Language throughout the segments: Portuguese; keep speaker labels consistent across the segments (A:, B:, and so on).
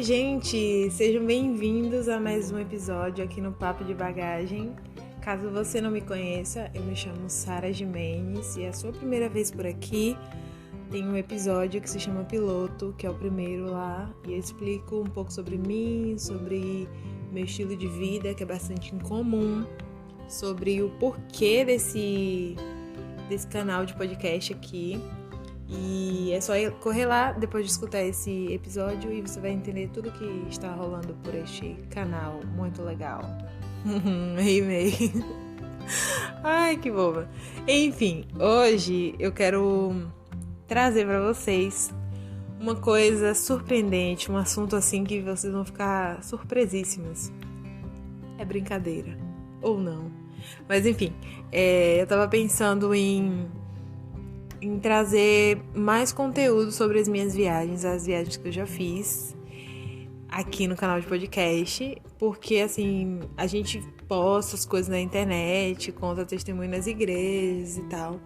A: Oi, gente! Sejam bem-vindos a mais um episódio aqui no Papo de Bagagem. Caso você não me conheça, eu me chamo Sara Gimenez e é a sua primeira vez por aqui. Tem um episódio que se chama Piloto, que é o primeiro lá, e eu explico um pouco sobre mim, sobre meu estilo de vida, que é bastante incomum, sobre o porquê desse canal de podcast aqui. E é só correr lá depois de escutar esse episódio e você vai entender tudo que está rolando por este canal muito legal. Rimei. Ai, que boba. Enfim, hoje eu quero trazer para vocês uma coisa surpreendente, um assunto assim que vocês vão ficar surpresíssimas. É brincadeira, ou não. Mas enfim, eu tava pensando em trazer mais conteúdo sobre as minhas viagens, as viagens que eu já fiz aqui no canal de podcast, porque assim, a gente posta as coisas na internet, conta testemunho nas igrejas e tal,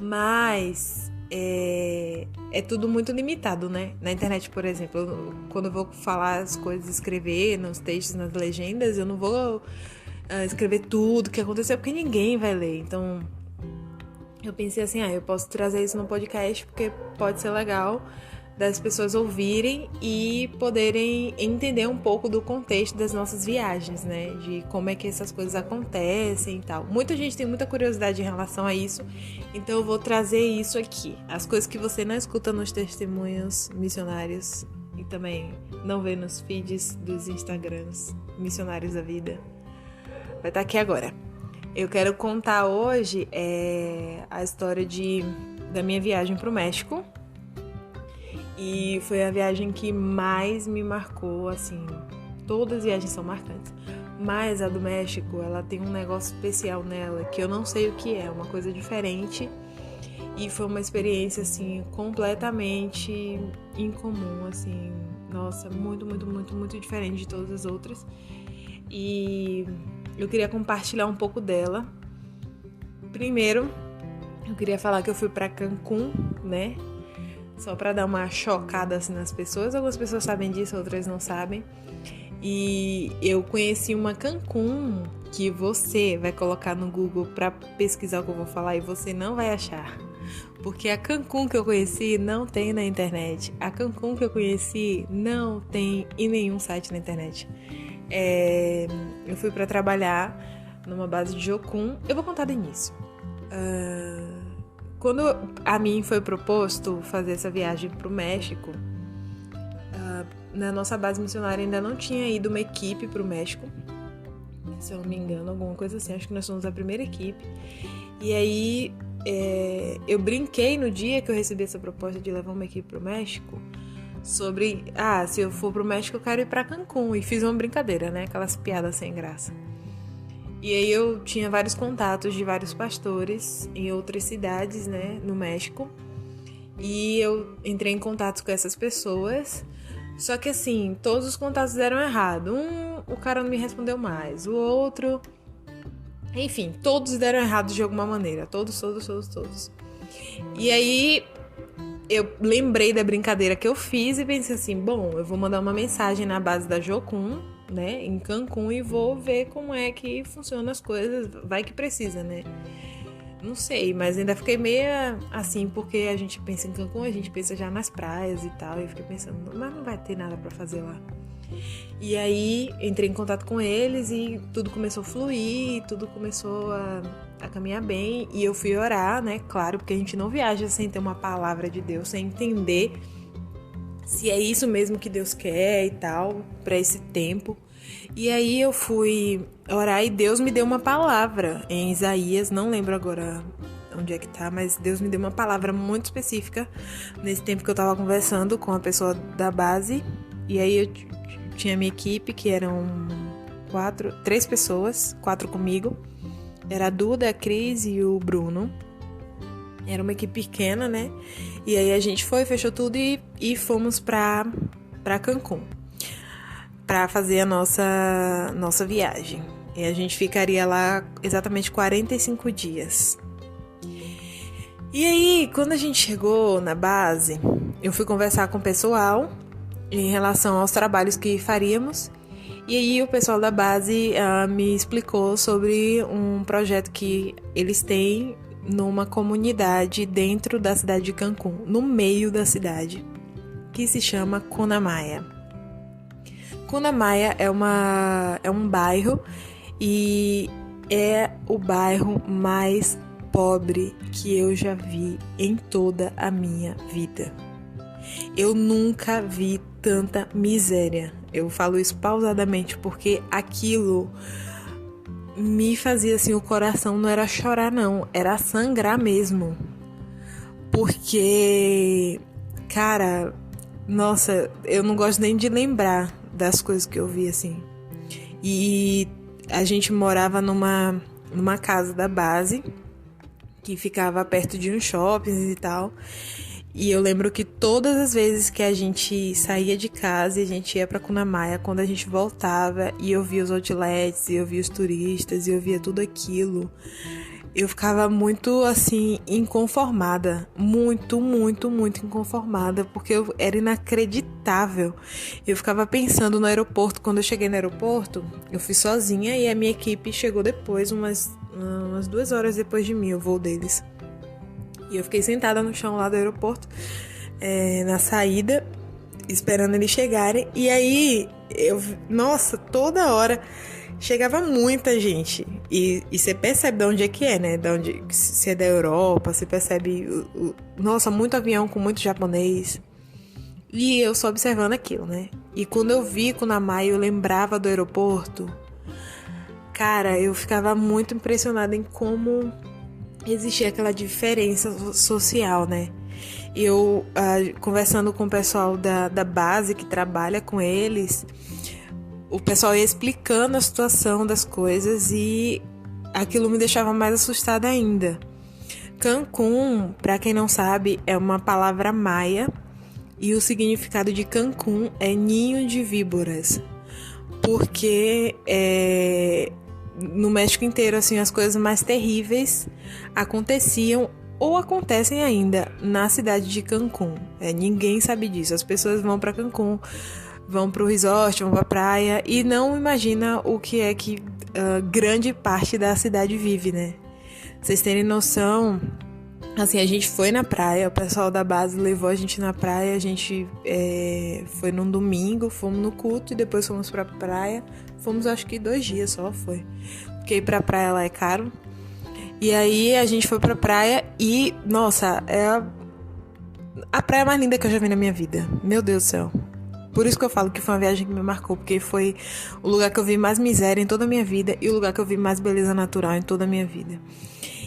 A: mas é tudo muito limitado, né? Na internet, por exemplo, quando eu vou falar as coisas, escrever nos textos, nas legendas, eu não vou escrever tudo que aconteceu, porque ninguém vai ler, então eu pensei assim, eu posso trazer isso no podcast porque pode ser legal das pessoas ouvirem e poderem entender um pouco do contexto das nossas viagens, né? De como é que essas coisas acontecem e tal. Muita gente tem muita curiosidade em relação a isso, então eu vou trazer isso aqui. As coisas que você não escuta nos testemunhos missionários e também não vê nos feeds dos Instagrams missionários da vida. Vai estar aqui agora. Eu quero contar hoje a história da minha viagem para o México. E foi a viagem que mais me marcou, assim, todas as viagens são marcantes. Mas a do México, ela tem um negócio especial nela, que eu não sei o que é, uma coisa diferente. E foi uma experiência, assim, completamente incomum, assim, nossa, muito, muito, muito, muito diferente de todas as outras. E eu queria compartilhar um pouco dela. Primeiro, eu queria falar que eu fui para Cancún, né? Só para dar uma chocada assim nas pessoas. Algumas pessoas sabem disso, outras não sabem. E eu conheci uma Cancún que você vai colocar no Google para pesquisar o que eu vou falar e você não vai achar. Porque a Cancún que eu conheci não tem na internet. A Cancún que eu conheci não tem em nenhum site na internet. Eu fui para trabalhar numa base de Jocum. Eu vou contar do início. Quando a mim foi proposto fazer essa viagem para o México, na nossa base missionária ainda não tinha ido uma equipe para o México, se eu não me engano, alguma coisa assim. Acho que nós somos a primeira equipe. E aí eu brinquei no dia que eu recebi essa proposta de levar uma equipe para o México sobre, se eu for pro México eu quero ir pra Cancún, e fiz uma brincadeira, né, aquelas piadas sem graça. E aí eu tinha vários contatos de vários pastores em outras cidades, né, no México, e eu entrei em contato com essas pessoas, só que assim, todos os contatos deram errado. O cara não me respondeu mais, o outro, enfim, todos deram errado de alguma maneira, todos. E aí eu lembrei da brincadeira que eu fiz e pensei assim, bom, eu vou mandar uma mensagem na base da Jocum, né, em Cancún, e vou ver como é que funcionam as coisas, vai que precisa, né? Não sei, mas ainda fiquei meio assim, porque a gente pensa em Cancún, a gente pensa já nas praias e tal, e eu fiquei pensando, mas não vai ter nada pra fazer lá. E aí entrei em contato com eles e tudo começou a fluir, tudo começou a caminhar bem, e eu fui orar, né, claro, porque a gente não viaja sem ter uma palavra de Deus, sem entender se é isso mesmo que Deus quer e tal, para esse tempo. E aí eu fui orar e Deus me deu uma palavra em Isaías, não lembro agora onde é que tá, mas Deus me deu uma palavra muito específica nesse tempo que eu tava conversando com a pessoa da base. E aí eu tinha minha equipe, que eram 3 pessoas, 4 comigo. Era a Duda, a Cris e o Bruno. Era uma equipe pequena, né? E aí a gente fechou tudo e fomos pra Cancún pra fazer a nossa viagem. E a gente ficaria lá exatamente 45 dias. E aí, quando a gente chegou na base, eu fui conversar com o pessoal em relação aos trabalhos que faríamos. E aí o pessoal da base me explicou sobre um projeto que eles têm numa comunidade dentro da cidade de Cancún, no meio da cidade, que se chama Cunamaya. Cunamaya é um bairro e é o bairro mais pobre que eu já vi em toda a minha vida. Eu nunca vi tanta miséria. Eu falo isso pausadamente porque aquilo me fazia assim, o coração não era chorar não, era sangrar mesmo. Porque, cara, nossa, eu não gosto nem de lembrar das coisas que eu vi assim. E a gente morava numa casa da base que ficava perto de um shopping e tal. E eu lembro que todas as vezes que a gente saía de casa e a gente ia pra Cunamaya, quando a gente voltava e eu via os outlets, e eu via os turistas, e eu via tudo aquilo, eu ficava muito, assim, inconformada. Muito, muito, muito inconformada, porque era inacreditável. Eu ficava pensando no aeroporto. Quando eu cheguei no aeroporto, eu fui sozinha e a minha equipe chegou depois, umas 2 horas depois de mim, o voo deles. E eu fiquei sentada no chão lá do aeroporto, na saída, esperando eles chegarem. E aí, nossa, toda hora chegava muita gente. E você percebe de onde é que é, né? De onde, se é da Europa, você percebe, nossa, muito avião com muito japonês. E eu só observando aquilo, né? E quando eu vi Cunamaya, eu lembrava do aeroporto. Cara, eu ficava muito impressionada em como existia aquela diferença social, né? Eu, conversando com o pessoal da base que trabalha com eles, o pessoal ia explicando a situação das coisas e aquilo me deixava mais assustada ainda. Cancún, para quem não sabe, é uma palavra maia e o significado de Cancún é ninho de víboras, porque no México inteiro, assim, as coisas mais terríveis aconteciam ou acontecem ainda na cidade de Cancún. Ninguém sabe disso. As pessoas vão para Cancún, vão pro resort, vão pra praia e não imagina o que é que grande parte da cidade vive, né? Vocês terem noção, assim, a gente foi na praia, o pessoal da base levou a gente na praia, a gente foi num domingo, fomos no culto e depois fomos pra praia. Fomos acho que 2 dias só, foi. Porque ir pra praia lá é caro. E aí a gente foi pra praia e, nossa, é a praia mais linda que eu já vi na minha vida. Meu Deus do céu. Por isso que eu falo que foi uma viagem que me marcou, porque foi o lugar que eu vi mais miséria em toda a minha vida e o lugar que eu vi mais beleza natural em toda a minha vida.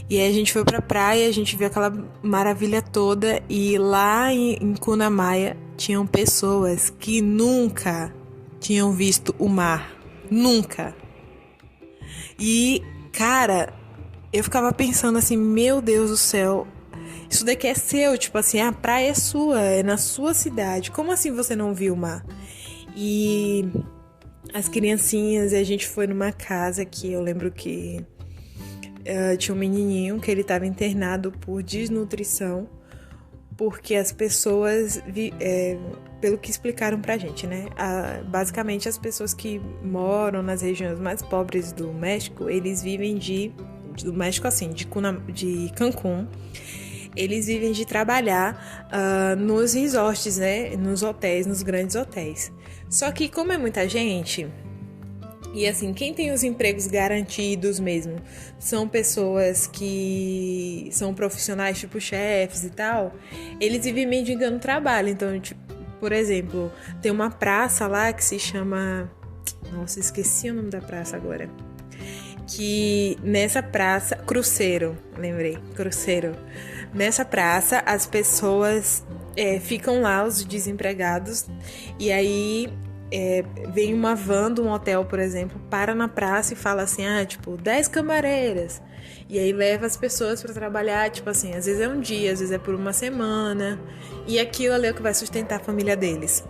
A: E aí a gente foi pra praia, a gente viu aquela maravilha toda e lá em Cunamaya tinham pessoas que nunca tinham visto o mar. Nunca. E, cara, eu ficava pensando assim, meu Deus do céu, isso daqui é seu, tipo assim, a praia é sua, é na sua cidade. Como assim você não viu o mar? E as criancinhas, a gente foi numa casa que eu lembro que tinha um menininho que ele estava internado por desnutrição, porque as pessoas, pelo que explicaram pra gente, né? Basicamente, as pessoas que moram nas regiões mais pobres do México, eles vivem do México, assim, de Cancún, eles vivem de trabalhar nos resorts, né? Nos hotéis, nos grandes hotéis. Só que, como é muita gente, e assim, quem tem os empregos garantidos mesmo são pessoas que são profissionais, tipo chefes e tal, eles vivem mendigando trabalho. Então, tipo, por exemplo, tem uma praça lá que se chama... Nossa, esqueci o nome da praça agora. Que nessa praça... Cruzeiro, lembrei. Cruzeiro. Nessa praça, as pessoas ficam lá, os desempregados, e aí... vem uma van de um hotel, por exemplo, para na praça e fala assim, tipo, 10 camareiras. E aí leva as pessoas para trabalhar, tipo assim, às vezes é um dia, às vezes é por uma semana. E aquilo ali é o que vai sustentar a família deles.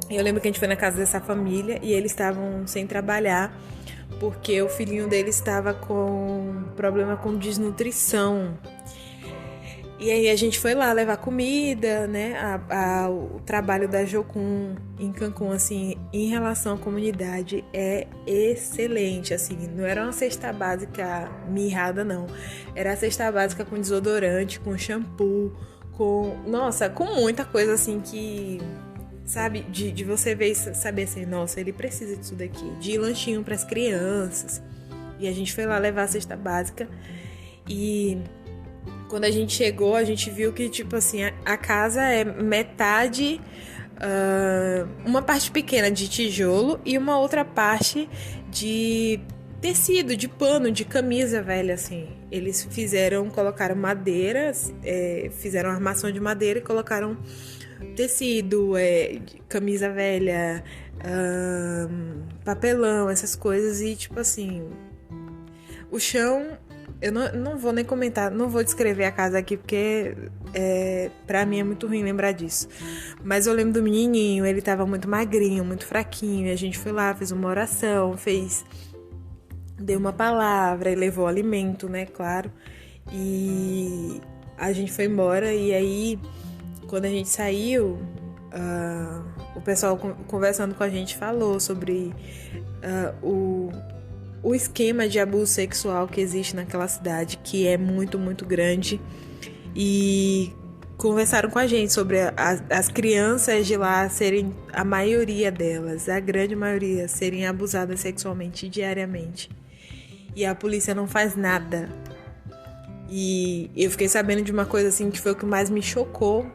A: Eu lembro que a gente foi na casa dessa família e eles estavam sem trabalhar porque o filhinho deles estava com problema com desnutrição. E aí a gente foi lá levar comida, né? O trabalho da Jocum em Cancún, assim, em relação à comunidade é excelente, assim. Não era uma cesta básica mirrada, não. Era a cesta básica com desodorante, com shampoo, com muita coisa, assim, que... Sabe, de você ver e saber assim, nossa, ele precisa disso daqui. De lanchinho pras crianças. E a gente foi lá levar a cesta básica. E quando a gente chegou, a gente viu que, tipo assim, a casa é metade... uma parte pequena de tijolo e uma outra parte de tecido, de pano, de camisa velha, assim. Eles colocaram madeira, fizeram armação de madeira e colocaram tecido, camisa velha, papelão, essas coisas. E tipo assim, o chão, eu não vou nem comentar, não vou descrever a casa aqui porque pra mim é muito ruim lembrar disso. Mas eu lembro do menininho, ele tava muito magrinho, muito fraquinho, e a gente foi lá, fez uma oração, deu uma palavra e levou alimento, né, claro. E a gente foi embora. E aí, quando a gente saiu, o pessoal conversando com a gente falou sobre o esquema de abuso sexual que existe naquela cidade, que é muito, muito grande. E conversaram com a gente sobre as crianças de lá serem, a maioria delas, a grande maioria, serem abusadas sexualmente diariamente. E a polícia não faz nada. E eu fiquei sabendo de uma coisa assim que foi o que mais me chocou,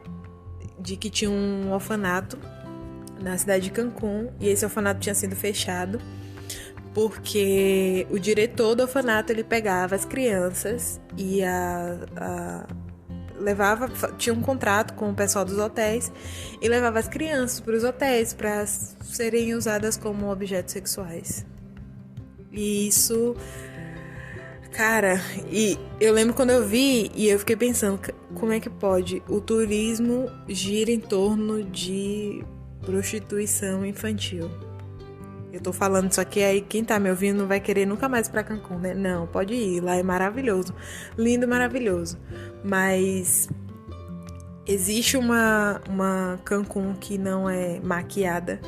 A: de que tinha um orfanato na cidade de Cancún, e esse orfanato tinha sido fechado porque o diretor do orfanato, ele pegava as crianças e tinha um contrato com o pessoal dos hotéis e levava as crianças para os hotéis para serem usadas como objetos sexuais. E isso, cara, e eu lembro quando eu vi e eu fiquei pensando, como é que pode? O turismo gira em torno de prostituição infantil. Eu tô falando isso aqui, aí quem tá me ouvindo não vai querer nunca mais pra Cancún, né? Não, pode ir, lá é maravilhoso. Lindo, maravilhoso. Mas existe uma Cancún que não é maquiada,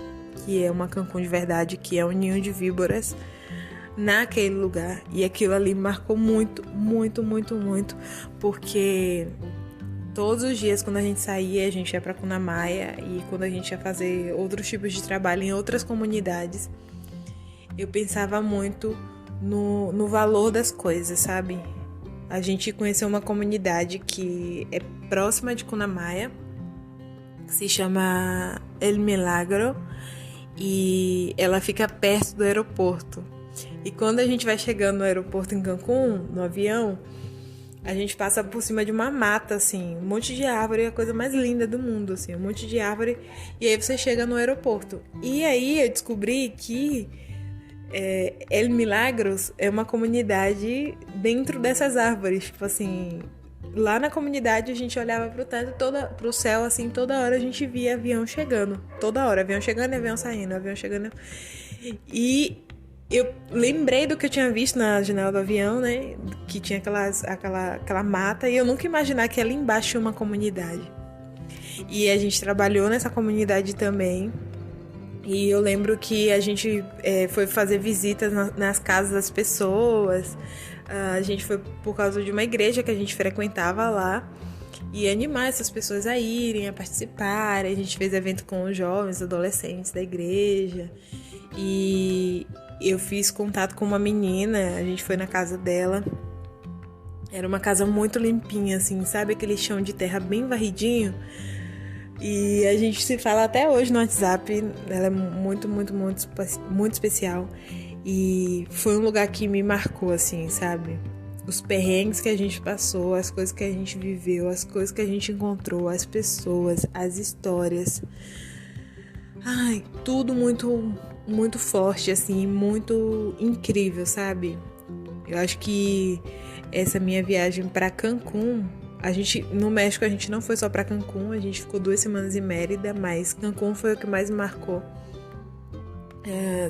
A: que é uma Cancún de verdade, que é um ninho de víboras naquele lugar. E aquilo ali me marcou muito, muito, muito, muito, porque todos os dias, quando a gente saía, a gente ia pra Cuna Maya, e quando a gente ia fazer outros tipos de trabalho em outras comunidades, eu pensava muito no valor das coisas, sabe? A gente conheceu uma comunidade que é próxima de Cuna Maya, que se chama El Milagro, e ela fica perto do aeroporto. E quando a gente vai chegando no aeroporto em Cancún, no avião, a gente passa por cima de uma mata, assim, um monte de árvore, é a coisa mais linda do mundo, assim, um monte de árvore, e aí você chega no aeroporto. E aí eu descobri que El Milagros é uma comunidade dentro dessas árvores, tipo assim, lá na comunidade a gente olhava pro teto, pro céu, assim, toda hora a gente via avião chegando, toda hora, avião chegando e avião saindo, avião chegando. E eu lembrei do que eu tinha visto na janela do avião, né? Que tinha aquela mata, e eu nunca imaginar que ali embaixo tinha uma comunidade. E a gente trabalhou nessa comunidade também. E eu lembro que a gente foi fazer visitas nas casas das pessoas. A gente foi por causa de uma igreja que a gente frequentava lá. E animar essas pessoas a irem, a participarem. A gente fez evento com os jovens, adolescentes da igreja. E eu fiz contato com uma menina, a gente foi na casa dela. Era uma casa muito limpinha, assim, sabe? Aquele chão de terra bem varridinho. E a gente se fala até hoje no WhatsApp. Ela é muito, muito, muito, muito especial. E foi um lugar que me marcou, assim, sabe? Os perrengues que a gente passou, as coisas que a gente viveu, as coisas que a gente encontrou, as pessoas, as histórias. Ai, tudo muito, muito forte, assim, muito incrível, sabe? Eu acho que essa minha viagem pra Cancún, no México a gente não foi só pra Cancún, a gente ficou 2 semanas em Mérida, mas Cancún foi o que mais me marcou.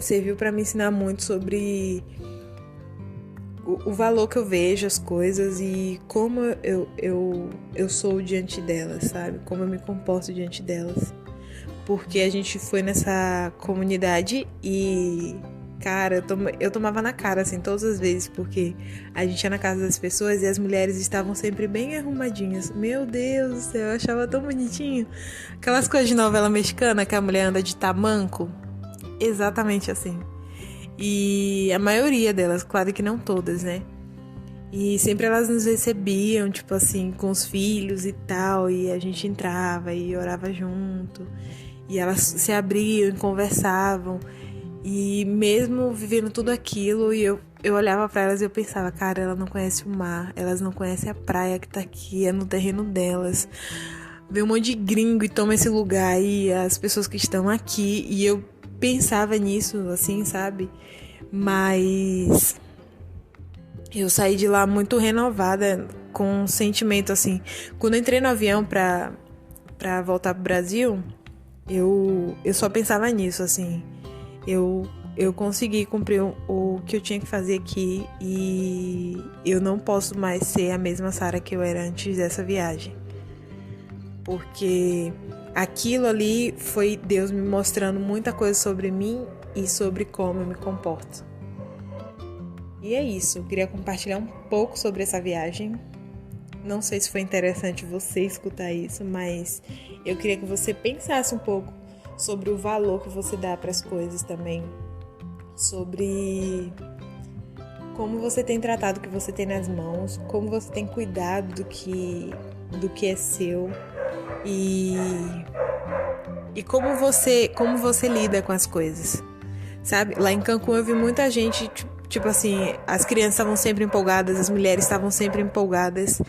A: Serviu pra me ensinar muito sobre o valor que eu vejo as coisas e como eu sou diante delas, sabe? Como eu me comporto diante delas. Porque a gente foi nessa comunidade e, cara, eu tomava na cara, assim, todas as vezes, porque a gente ia na casa das pessoas e as mulheres estavam sempre bem arrumadinhas. Meu Deus do céu, eu achava tão bonitinho. Aquelas coisas de novela mexicana que a mulher anda de tamanco. Exatamente assim. E a maioria delas, claro que não todas, né? E sempre elas nos recebiam, tipo assim, com os filhos e tal. E a gente entrava e orava junto. E elas se abriam e conversavam. E mesmo vivendo tudo aquilo, e eu olhava pra elas e eu pensava, cara, ela não conhece o mar, elas não conhecem a praia que tá aqui, é no terreno delas. Vem um monte de gringo e toma esse lugar aí, as pessoas que estão aqui. E eu pensava nisso, assim, sabe? Mas eu saí de lá muito renovada, com um sentimento assim. Quando eu entrei no avião pra voltar pro Brasil, eu só pensava nisso, assim. Eu consegui cumprir o que eu tinha que fazer aqui e eu não posso mais ser a mesma Sara que eu era antes dessa viagem. Porque aquilo ali foi Deus me mostrando muita coisa sobre mim e sobre como eu me comporto. E é isso, eu queria compartilhar um pouco sobre essa viagem. Não sei se foi interessante você escutar isso, mas eu queria que você pensasse um pouco sobre o valor que você dá para as coisas também. Sobre como você tem tratado o que você tem nas mãos, como você tem cuidado do que é seu. E como você lida com as coisas, sabe? Lá em Cancún eu vi muita gente, tipo assim, as crianças estavam sempre empolgadas, as mulheres estavam sempre empolgadas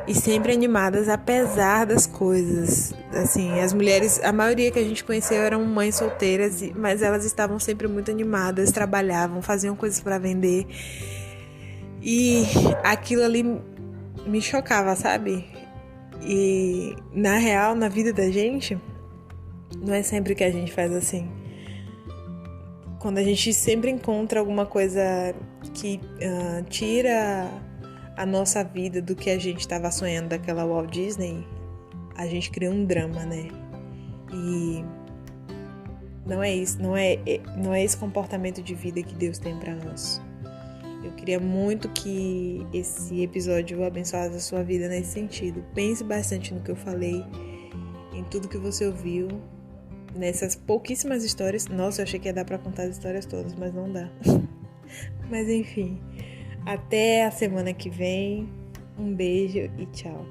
A: e sempre animadas, apesar das coisas. Assim, as mulheres, a maioria que a gente conheceu eram mães solteiras, mas elas estavam sempre muito animadas, trabalhavam, faziam coisas para vender. E aquilo ali me chocava, sabe? E na real, na vida da gente, não é sempre que a gente faz assim. Quando a gente sempre encontra alguma coisa que tira a nossa vida do que a gente estava sonhando daquela Walt Disney, a gente cria um drama, né? E não é isso, não é esse comportamento de vida que Deus tem para nós. Eu queria muito que esse episódio abençoasse a sua vida nesse sentido. Pense bastante no que eu falei, em tudo que você ouviu, nessas pouquíssimas histórias. Nossa, eu achei que ia dar pra contar as histórias todas, mas não dá. Mas enfim, até a semana que vem. Um beijo e tchau.